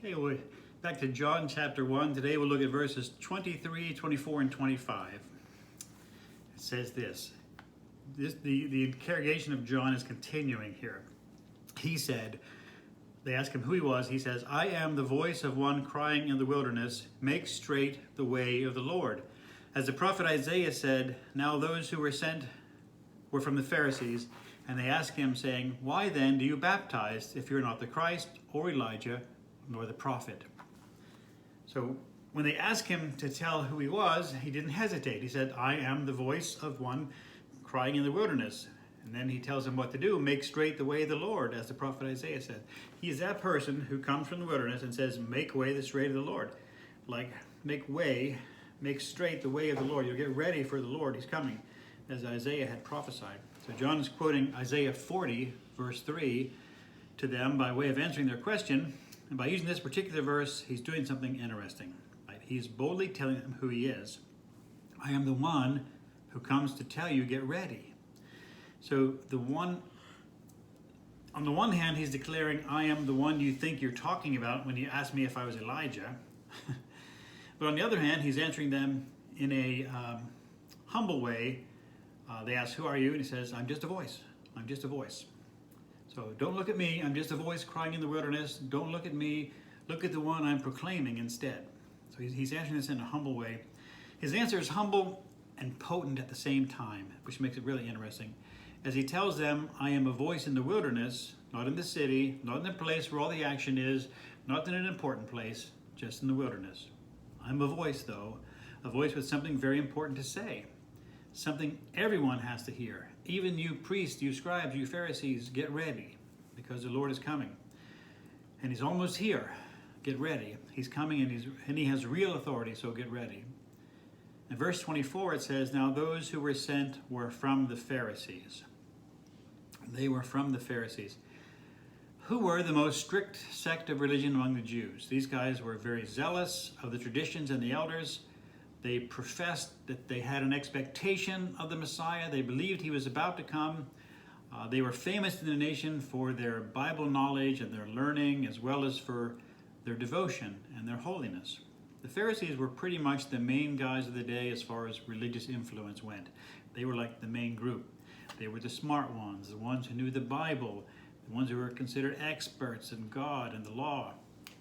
Okay, we're back to John chapter 1. Today we'll look at verses 23, 24, and 25. It says the interrogation of John is continuing here. He said, they asked him who he was. He says, "I am the voice of one crying in the wilderness, make straight the way of the Lord." As the prophet Isaiah said, now those who were sent were from the Pharisees, and they asked him, saying, "Why then do you baptize if you're not the Christ, or Elijah, nor the prophet?" So when they asked him to tell who he was, he didn't hesitate. He said, "I am the voice of one crying in the wilderness." And then he tells them what to do: make straight the way of the Lord, as the prophet Isaiah said. He is that person who comes from the wilderness and says, make way the straight of the Lord. Like, make straight the way of the Lord. You'll get ready for the Lord. He's coming, as Isaiah had prophesied. So John is quoting Isaiah 40, verse 3, to them by way of answering their question. And by using this particular verse, he's doing something interesting. Right? He's boldly telling them who he is. I am the one who comes to tell you, get ready. So on the one hand, he's declaring, I am the one you think you're talking about when you ask me if I was Elijah. But on the other hand, he's answering them in a humble way. They ask, who are you? And he says, I'm just a voice. I'm just a voice. So don't look at me. I'm just a voice crying in the wilderness. Don't look at me. Look at the one I'm proclaiming instead. So he's answering this in a humble way. His answer is humble and potent at the same time, which makes it really interesting. As he tells them, I am a voice in the wilderness, not in the city, not in the place where all the action is, not in an important place, just in the wilderness. I'm a voice, though, a voice with something very important to say, something everyone has to hear. Even you priests, you scribes, you Pharisees, get ready, because the Lord is coming. And he's almost here. Get ready. He's coming, and he has real authority, so get ready. In verse 24, it says, now those who were sent were from the Pharisees. They were from the Pharisees, who were the most strict sect of religion among the Jews. These guys were very zealous of the traditions and the elders. They professed that they had an expectation of the Messiah. They believed he was about to come. They were famous in the nation for their Bible knowledge and their learning, as well as for their devotion and their holiness. The Pharisees were pretty much the main guys of the day as far as religious influence went. They were like the main group. They were the smart ones, the ones who knew the Bible, the ones who were considered experts in God and the law.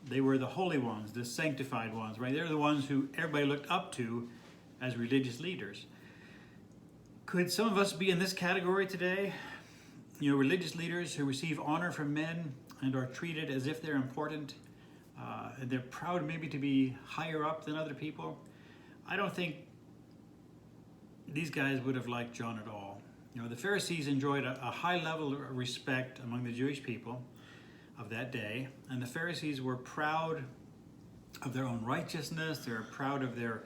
They were the holy ones, the sanctified ones, right? They're the ones who everybody looked up to as religious leaders. Could some of us be in this category today? You know, religious leaders who receive honor from men and are treated as if they're important. And they're proud maybe to be higher up than other people. I don't think these guys would have liked John at all. You know, the Pharisees enjoyed a high level of respect among the Jewish people of that day, and the Pharisees were proud of their own righteousness. They were proud of their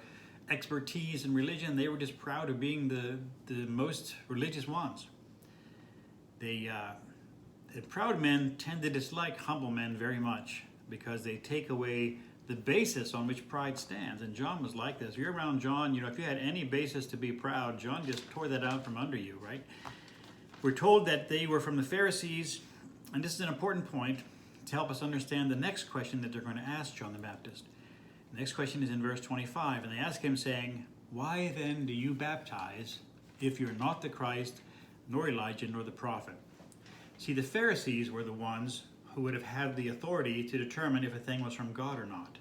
expertise in religion. They were just proud of being the most religious ones. The proud men tend to dislike humble men very much, because they take away the basis on which pride stands. And John was like this. If you're around John, you know, if you had any basis to be proud, John just tore that out from under you, right? We're told that they were from the Pharisees, and this is an important point to help us understand the next question that they're going to ask John the Baptist. The next question is in verse 25, and they ask him, saying, why then do you baptize if you're not the Christ, nor Elijah, nor the prophet? See, the Pharisees were the ones who would have had the authority to determine if a thing was from God or not.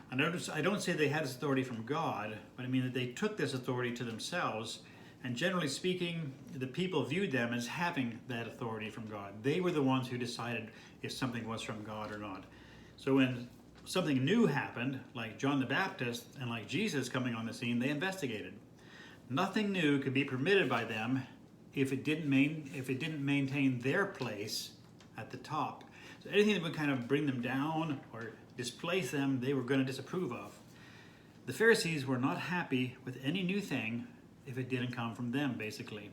And I don't say they had this authority from God, but I mean that they took this authority to themselves, and generally speaking, the people viewed them as having that authority from God. They were the ones who decided if something was from God or not. So when something new happened, like John the Baptist and like Jesus coming on the scene, they investigated. Nothing new could be permitted by them if it didn't maintain their place at the top. So anything that would kind of bring them down or displace them, they were going to disapprove of. The Pharisees were not happy with any new thing if it didn't come from them, basically.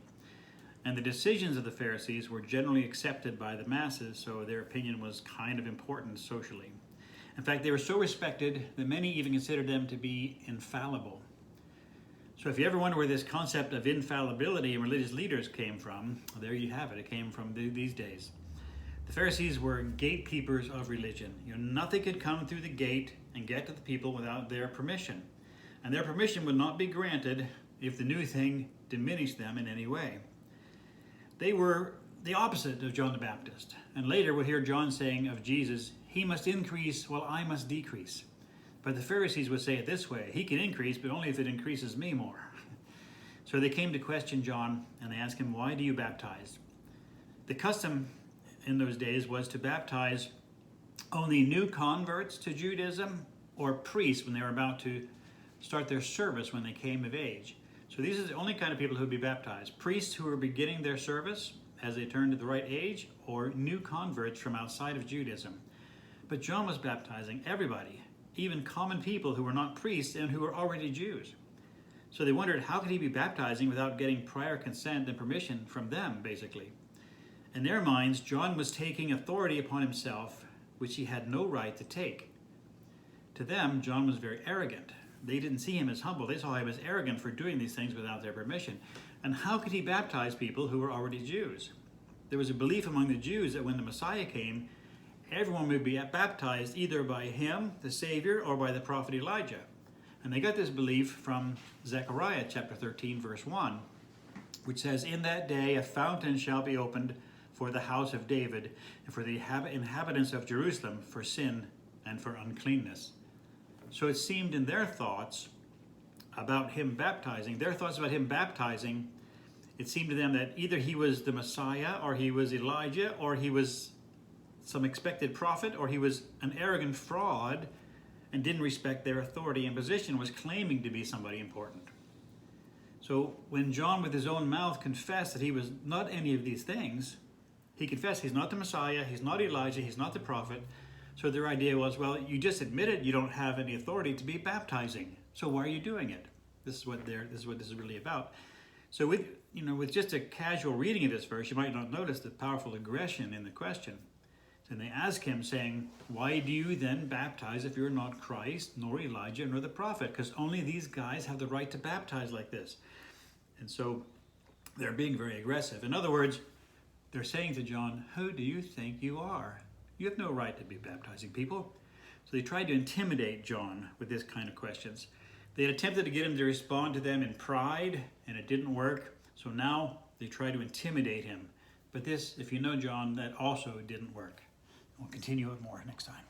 And the decisions of the Pharisees were generally accepted by the masses, so their opinion was kind of important socially. In fact, they were so respected that many even considered them to be infallible. So if you ever wonder where this concept of infallibility in religious leaders came from, there you have it. It came from these days. The Pharisees were gatekeepers of religion. Nothing could come through the gate and get to the people without their permission. And their permission would not be granted if the new thing diminished them in any way. They were the opposite of John the Baptist. And later we'll hear John saying of Jesus, "He must increase while I must decrease." But the Pharisees would say it this way: "He can increase, but only if it increases me more." So they came to question John, and they asked him, "Why do you baptize?" The custom in those days was to baptize only new converts to Judaism or priests when they were about to start their service when they came of age. So these are the only kind of people who would be baptized: priests who were beginning their service as they turned to the right age, or new converts from outside of Judaism. But John was baptizing everybody, even common people who were not priests and who were already Jews. So they wondered, how could he be baptizing without getting prior consent and permission from them, basically? In their minds, John was taking authority upon himself, which he had no right to take. To them, John was very arrogant. They didn't see him as humble. They saw him as arrogant for doing these things without their permission. And how could he baptize people who were already Jews? There was a belief among the Jews that when the Messiah came, everyone would be baptized either by him, the Savior, or by the prophet Elijah. And they got this belief from Zechariah chapter 13, verse 1, which says, "In that day a fountain shall be opened for the house of David, and for the inhabitants of Jerusalem, for sin and for uncleanness." So it seemed in their thoughts about him baptizing, it seemed to them that either he was the Messiah, or he was Elijah, or he was some expected prophet, or he was an arrogant fraud and didn't respect their authority and position, was claiming to be somebody important. So when John with his own mouth confessed that he was not any of these things, he confessed he's not the Messiah, he's not Elijah, he's not the prophet. So their idea was, well, you just admitted you don't have any authority to be baptizing, so why are you doing it? This is what this is really about. So with just a casual reading of this verse, you might not notice the powerful aggression in the question. And they ask him, saying, "Why do you then baptize if you're not Christ, nor Elijah, nor the prophet?" Because only these guys have the right to baptize like this. And so they're being very aggressive. In other words, they're saying to John, "Who do you think you are? You have no right to be baptizing people." So they tried to intimidate John with this kind of questions. They had attempted to get him to respond to them in pride, and it didn't work. So now they try to intimidate him. But this, if you know John, that also didn't work. We'll continue it more next time.